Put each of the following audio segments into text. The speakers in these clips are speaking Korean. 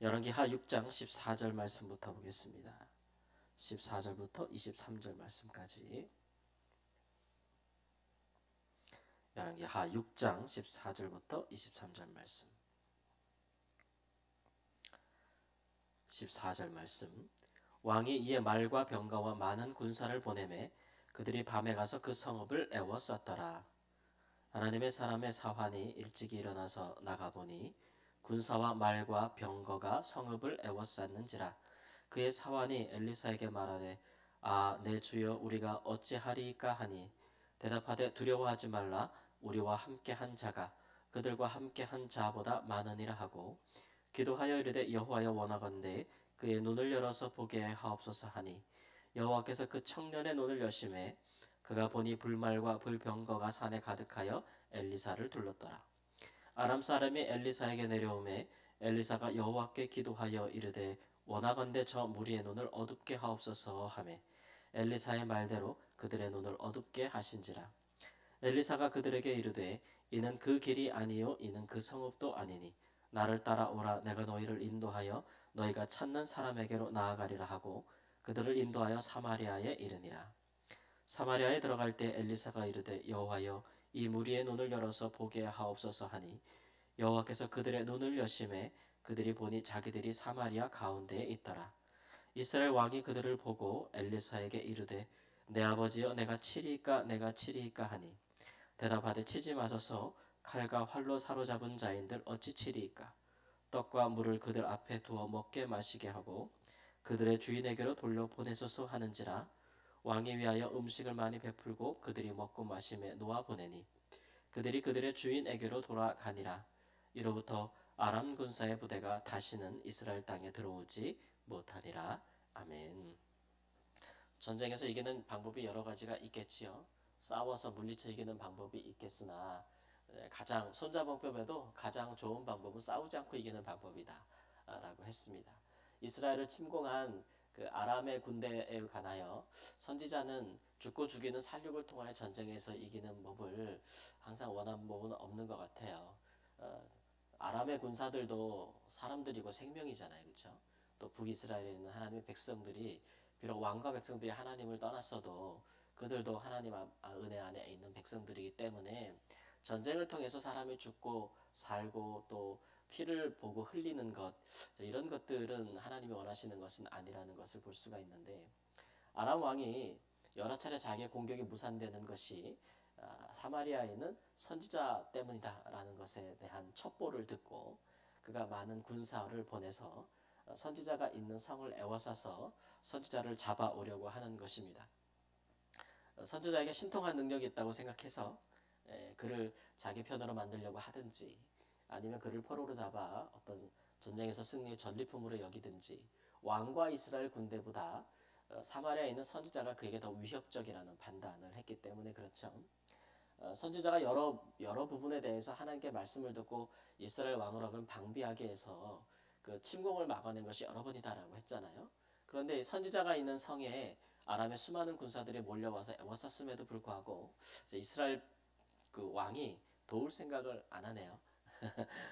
열왕기하 6장 14절 말씀부터 보겠습니다. 14절부터 23절 말씀까지. 열왕기하 6장 14절부터 23절 말씀. 14절 말씀. 왕이 이에 말과 병거와 많은 군사를 보내매 그들이 밤에 가서 그 성읍을 에워쌌더라. 하나님의 사람의 사환이 일찍이 일어나서 나가보니 군사와 말과 병거가 성읍을 에워쌌는지라. 그의 사환이 엘리사에게 말하되 내 주여 우리가 어찌하리이까 하니 대답하되 두려워하지 말라. 우리와 함께한 자가 그들과 함께한 자보다 많으니라 하고 기도하여 이르되 여호와여 원하건대 그의 눈을 열어서 보게 하옵소서 하니 여호와께서 그 청년의 눈을 여심해 그가 보니 불말과 불병거가 산에 가득하여 엘리사를 둘렀더라. 아람 사람이 엘리사에게 내려오매 엘리사가 여호와께 기도하여 이르되 원하건대 저 무리의 눈을 어둡게 하옵소서 하매 엘리사의 말대로 그들의 눈을 어둡게 하신지라. 엘리사가 그들에게 이르되 이는 그 길이 아니요 이는 그 성읍도 아니니 나를 따라오라. 내가 너희를 인도하여 너희가 찾는 사람에게로 나아가리라 하고 그들을 인도하여 사마리아에 이르니라. 사마리아에 들어갈 때 엘리사가 이르되 여호와여 이 무리의 눈을 열어서 보게 하옵소서 하니 여호와께서 그들의 눈을 여심해 그들이 보니 자기들이 사마리아 가운데에 있더라. 이스라엘 왕이 그들을 보고 엘리사에게 이르되 내 아버지여 내가 치리이까 내가 치리이까 하니 대답하되 치지 마소서. 칼과 활로 사로잡은 자인들 어찌 치리이까. 떡과 물을 그들 앞에 두어 먹게 마시게 하고 그들의 주인에게로 돌려 보내소서 하는지라. 왕이 위하여 음식을 많이 베풀고 그들이 먹고 마심에 놓아 보내니 그들이 그들의 주인에게로 돌아가니라. 이로부터 아람 군사의 부대가 다시는 이스라엘 땅에 들어오지 못하니라. 아멘. 전쟁에서 이기는 방법이 여러 가지가 있겠지요. 싸워서 물리쳐 이기는 방법이 있겠으나 가장 손자병법에도 가장 좋은 방법은 싸우지 않고 이기는 방법이다 라고 했습니다. 이스라엘을 침공한 그 아람의 군대에 관하여 선지자는 죽고 죽이는 살육을 통하여 전쟁에서 이기는 법을 항상 원한 법은 없는 것 같아요. 아람의 군사들도 사람들이고 생명이잖아요. 그렇죠? 또 북이스라엘에 있는 하나님의 백성들이 비록 왕과 백성들이 하나님을 떠났어도 그들도 하나님 은혜 안에 있는 백성들이기 때문에 전쟁을 통해서 사람이 죽고 살고 또 피를 보고 흘리는 것, 이런 것들은 하나님이 원하시는 것은 아니라는 것을 볼 수가 있는데 아람 왕이 여러 차례 자기의 공격이 무산되는 것이 사마리아에 있는 선지자 때문이다라는 것에 대한 첩보를 듣고 그가 많은 군사를 보내서 선지자가 있는 성을 에워싸서 선지자를 잡아오려고 하는 것입니다. 선지자에게 신통한 능력이 있다고 생각해서 그를 자기 편으로 만들려고 하든지 아니면 그를 포로로 잡아 어떤 전쟁에서 승리의 전리품으로 여기든지 왕과 이스라엘 군대보다 사마리아에 있는 선지자가 그에게 더 위협적이라는 판단을 했기 때문에 그렇죠. 선지자가 여러 부분에 대해서 하나님께 말씀을 듣고 이스라엘 왕으로는 방비하게 해서 그 침공을 막아낸 것이 여러 번이다라고 했잖아요. 그런데 선지자가 있는 성에 아람의 수많은 군사들이 몰려와서 에워쌌음에도 불구하고 이스라엘 그 왕이 도울 생각을 안 하네요.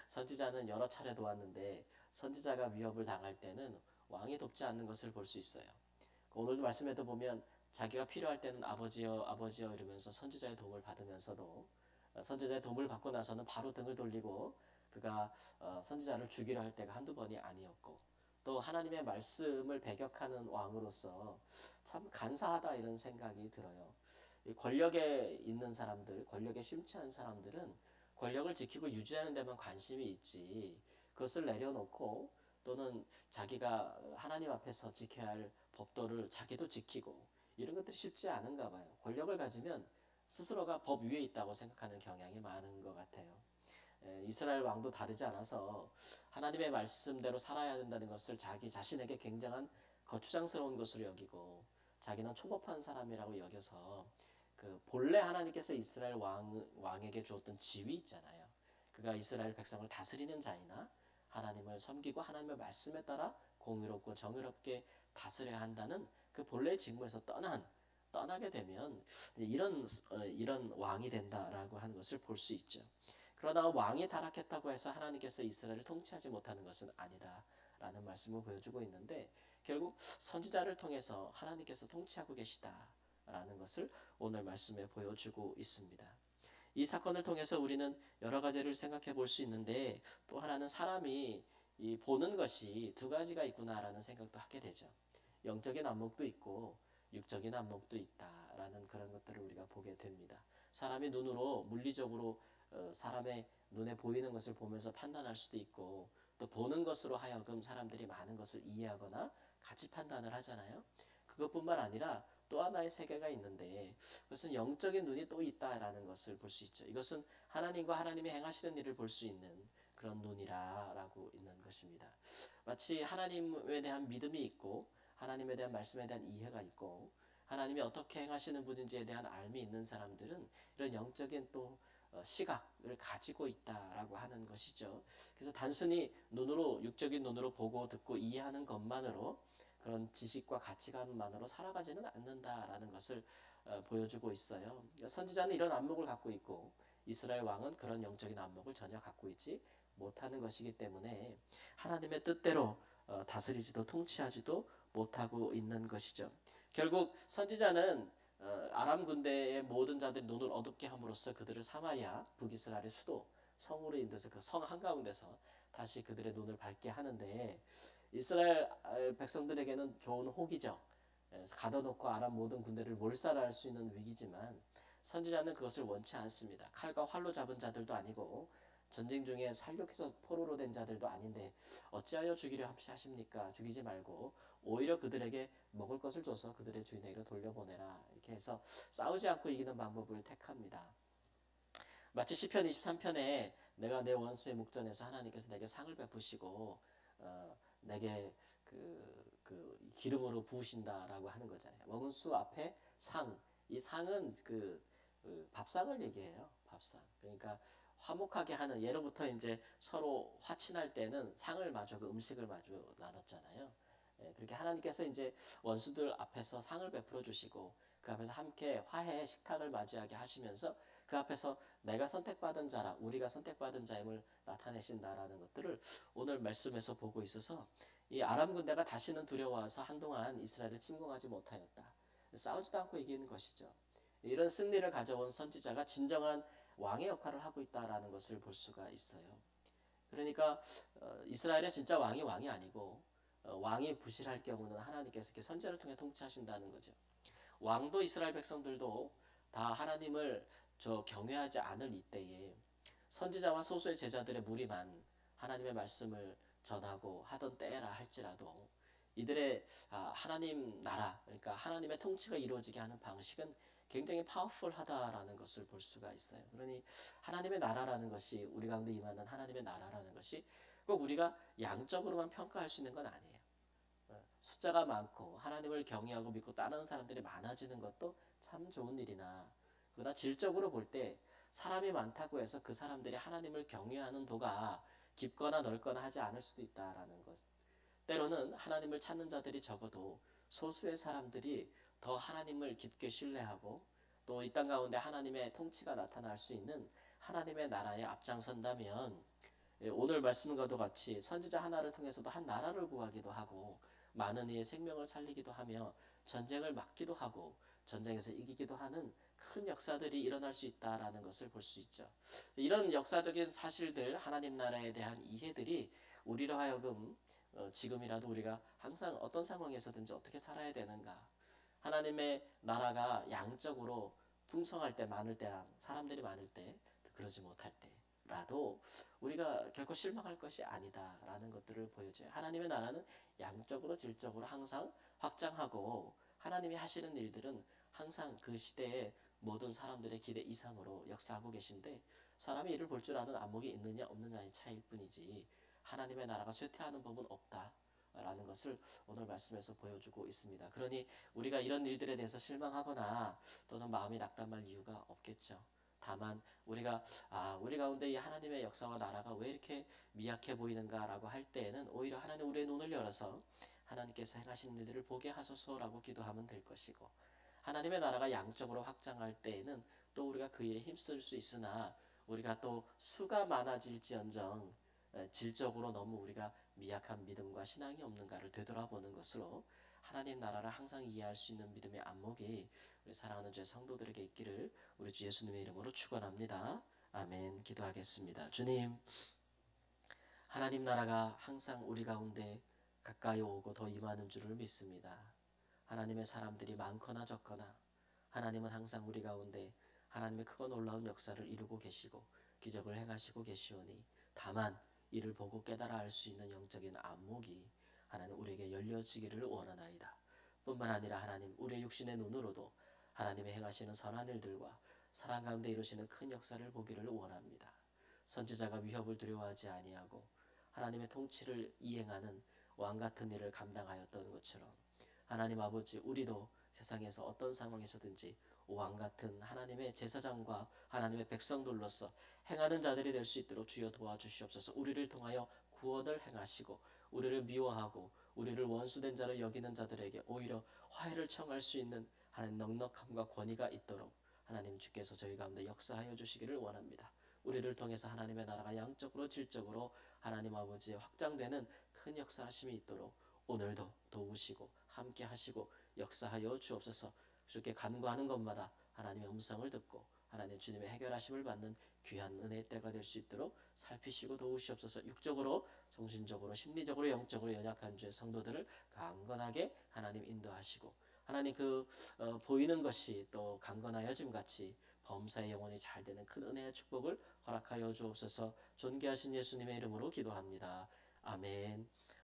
선지자는 여러 차례 도왔는데 선지자가 위협을 당할 때는 왕이 돕지 않는 것을 볼 수 있어요. 오늘도 말씀에도 보면 자기가 필요할 때는 아버지여 아버지여 이러면서 선지자의 도움을 받으면서도 선지자의 도움을 받고 나서는 바로 등을 돌리고 그가 선지자를 죽이려 할 때가 한두 번이 아니었고 또 하나님의 말씀을 배격하는 왕으로서 참 간사하다 이런 생각이 들어요. 권력에 있는 사람들, 권력에 심취한 사람들은 권력을 지키고 유지하는 데만 관심이 있지 그것을 내려놓고 또는 자기가 하나님 앞에서 지켜야 할 법도를 자기도 지키고 이런 것들이 쉽지 않은가 봐요. 권력을 가지면 스스로가 법 위에 있다고 생각하는 경향이 많은 것 같아요. 이스라엘 왕도 다르지 않아서 하나님의 말씀대로 살아야 된다는 것을 자기 자신에게 굉장한 거추장스러운 것으로 여기고 자기는 초법한 사람이라고 여겨서 그 본래 하나님께서 이스라엘 왕에게 주었던 지위 있잖아요. 그가 이스라엘 백성을 다스리는 자이나 하나님을 섬기고 하나님의 말씀에 따라 공의롭고 정의롭게 다스려야 한다는 그 본래의 직무에서 떠나게 되면 이런 왕이 된다라고 하는 것을 볼 수 있죠. 그러다가 왕이 타락했다고 해서 하나님께서 이스라엘을 통치하지 못하는 것은 아니다 라는 말씀을 보여주고 있는데 결국 선지자를 통해서 하나님께서 통치하고 계시다라는 것을 오늘 말씀에 보여주고 있습니다. 이 사건을 통해서 우리는 여러 가지를 생각해 볼 수 있는데 또 하나는 사람이 이 보는 것이 두 가지가 있구나라는 생각도 하게 되죠. 영적인 안목도 있고 육적인 안목도 있다라는 그런 것들을 우리가 보게 됩니다. 사람이 눈으로 물리적으로 사람의 눈에 보이는 것을 보면서 판단할 수도 있고 또 보는 것으로 하여금 사람들이 많은 것을 이해하거나 가치 판단을 하잖아요. 그것뿐만 아니라 또 하나의 세계가 있는데 그것은 영적인 눈이 또 있다라는 것을 볼 수 있죠. 이것은 하나님과 하나님이 행하시는 일을 볼 수 있는 그런 눈이라고 있는 것입니다. 마치 하나님에 대한 믿음이 있고 하나님에 대한 말씀에 대한 이해가 있고 하나님이 어떻게 행하시는 분인지에 대한 알미 있는 사람들은 이런 영적인 또 시각을 가지고 있다라고 하는 것이죠. 그래서 단순히 눈으로 육적인 눈으로 보고 듣고 이해하는 것만으로 그런 지식과 가치관만으로 살아가지는 않는다라는 것을 보여주고 있어요. 선지자는 이런 안목을 갖고 있고 이스라엘 왕은 그런 영적인 안목을 전혀 갖고 있지 못하는 것이기 때문에 하나님의 뜻대로 다스리지도 통치하지도 못하고 있는 것이죠. 결국 선지자는 아람 군대의 모든 자들이 눈을 어둡게 함으로써 그들을 사마리아 북이스라엘의 수도 성으로 인도해서 그 성 한가운데서 다시 그들의 눈을 밝게 하는데 이스라엘 백성들에게는 좋은 혹이죠. 가둬놓고 아람 모든 군대를 몰살할 수 있는 위기지만 선지자는 그것을 원치 않습니다. 칼과 활로 잡은 자들도 아니고 전쟁 중에 살육해서 포로로 된 자들도 아닌데 어찌하여 죽이려 하십니까? 죽이지 말고 오히려 그들에게 먹을 것을 줘서 그들의 주인에게로 돌려보내라. 이렇게 해서 싸우지 않고 이기는 방법을 택합니다. 마치 시편 23편에 내가 내 원수의 목전에서 하나님께서 내게 상을 베푸시고 내게 그 기름으로 부으신다라고 하는 거잖아요. 원수 앞에 상, 이 상은 그 밥상을 얘기해요. 밥상. 그러니까 화목하게 하는 예로부터 이제 서로 화친할 때는 상을 마주 그 음식을 마주 나눴잖아요. 그렇게 하나님께서 이제 원수들 앞에서 상을 베풀어 주시고 그 앞에서 함께 화해 식탁을 맞이하게 하시면서 그 앞에서 내가 선택받은 자라 우리가 선택받은 자임을 나타내신다라는 것들을 오늘 말씀에서 보고 있어서 이 아람 군대가 다시는 두려워서 한동안 이스라엘을 침공하지 못하였다. 싸우지도 않고 이기는 것이죠. 이런 승리를 가져온 선지자가 진정한 왕의 역할을 하고 있다라는 것을 볼 수가 있어요. 그러니까 이스라엘의 진짜 왕이 아니고 왕이 부실할 경우는 하나님께서 이렇게 선지자를 통해 통치하신다는 거죠. 왕도 이스라엘 백성들도 다 하나님을 경외하지 않을 이때에 선지자와 소수의 제자들의 무리만 하나님의 말씀을 전하고 하던 때라 할지라도 이들의 하나님 나라 그러니까 하나님의 통치가 이루어지게 하는 방식은 굉장히 파워풀하다라는 것을 볼 수가 있어요. 그러니 하나님의 나라라는 것이 우리 가운데 임하는 하나님의 나라라는 것이 꼭 우리가 양적으로만 평가할 수 있는 건 아니에요. 숫자가 많고 하나님을 경외하고 믿고 따르는 사람들이 많아지는 것도 참 좋은 일이나 그러나 질적으로 볼 때 사람이 많다고 해서 그 사람들이 하나님을 경외하는 도가 깊거나 넓거나 하지 않을 수도 있다라는 것. 때로는 하나님을 찾는 자들이 적어도 소수의 사람들이 더 하나님을 깊게 신뢰하고 또 이 땅 가운데 하나님의 통치가 나타날 수 있는 하나님의 나라에 앞장선다면 오늘 말씀과도 같이 선지자 하나를 통해서도 한 나라를 구하기도 하고 많은 이의 생명을 살리기도 하며 전쟁을 막기도 하고 전쟁에서 이기기도 하는 큰 역사들이 일어날 수 있다라는 것을 볼 수 있죠. 이런 역사적인 사실들 하나님 나라에 대한 이해들이 우리로 하여금 지금이라도 우리가 항상 어떤 상황에서든지 어떻게 살아야 되는가 하나님의 나라가 양적으로 풍성할 때 많을 때랑 사람들이 많을 때 그러지 못할 때라도 우리가 결코 실망할 것이 아니다라는 것들을 보여줘요. 하나님의 나라는 양적으로 질적으로 항상 확장하고 하나님이 하시는 일들은 항상 그 시대의 모든 사람들의 기대 이상으로 역사하고 계신데 사람이 이를 볼 줄 아는 안목이 있느냐 없느냐의 차이일 뿐이지 하나님의 나라가 쇠퇴하는 법은 없다. 라는 것을 오늘 말씀에서 보여주고 있습니다. 그러니 우리가 이런 일들에 대해서 실망하거나 또는 마음이 낙담할 이유가 없겠죠. 다만 우리가 우리 가운데 이 하나님의 역사와 나라가 왜 이렇게 미약해 보이는가라고 할 때에는 오히려 하나님 우리의 눈을 열어서 하나님께서 행하신 일들을 보게 하소서라고 기도하면 될 것이고 하나님의 나라가 양적으로 확장할 때에는 또 우리가 그 일에 힘쓸 수 있으나 우리가 또 수가 많아질지언정 질적으로 너무 우리가 미약한 믿음과 신앙이 없는가를 되돌아보는 것으로 하나님 나라를 항상 이해할 수 있는 믿음의 안목이 우리 사랑하는 주의 성도들에게 있기를 우리 주 예수님의 이름으로 축원합니다. 아멘. 기도하겠습니다. 주님, 하나님 나라가 항상 우리 가운데 가까이 오고 더 임하는 줄을 믿습니다. 하나님의 사람들이 많거나 적거나 하나님은 항상 우리 가운데 하나님의 크고 놀라운 역사를 이루고 계시고 기적을 행하시고 계시오니 다만 이를 보고 깨달아 알 수 있는 영적인 안목이 하나님 우리에게 열려지기를 원하나이다. 뿐만 아니라 하나님 우리의 육신의 눈으로도 하나님의 행하시는 선한 일들과 사랑 가운데 이루시는 큰 역사를 보기를 원합니다. 선지자가 위협을 두려워하지 아니하고 하나님의 통치를 이행하는 왕 같은 일을 감당하였던 것처럼 하나님 아버지 우리도 세상에서 어떤 상황에서든지 왕 같은 하나님의 제사장과 하나님의 백성들로서 행하는 자들이 될 수 있도록 주여 도와주시옵소서. 우리를 통하여 구원을 행하시고 우리를 미워하고 우리를 원수된 자로 여기는 자들에게 오히려 화해를 청할 수 있는 하나님 넉넉함과 권위가 있도록 하나님 주께서 저희 가운데 역사하여 주시기를 원합니다. 우리를 통해서 하나님의 나라가 양적으로 질적으로 하나님 아버지의 확장되는 큰 역사하심이 있도록 오늘도 도우시고 함께 하시고 역사하여 주옵소서. 주께 간구하는 것마다 하나님의 음성을 듣고 하나님 주님의 해결하심을 받는 귀한 은혜의 때가 될 수 있도록 살피시고 도우시옵소서. 육적으로 정신적으로 심리적으로 영적으로 연약한 주의 성도들을 강건하게 하나님 인도하시고 하나님 보이는 것이 또 강건하여짐 같이 범사의 영혼이 잘 되는 큰 은혜의 축복을 허락하여 주옵소서. 존귀하신 예수님의 이름으로 기도합니다. 아멘.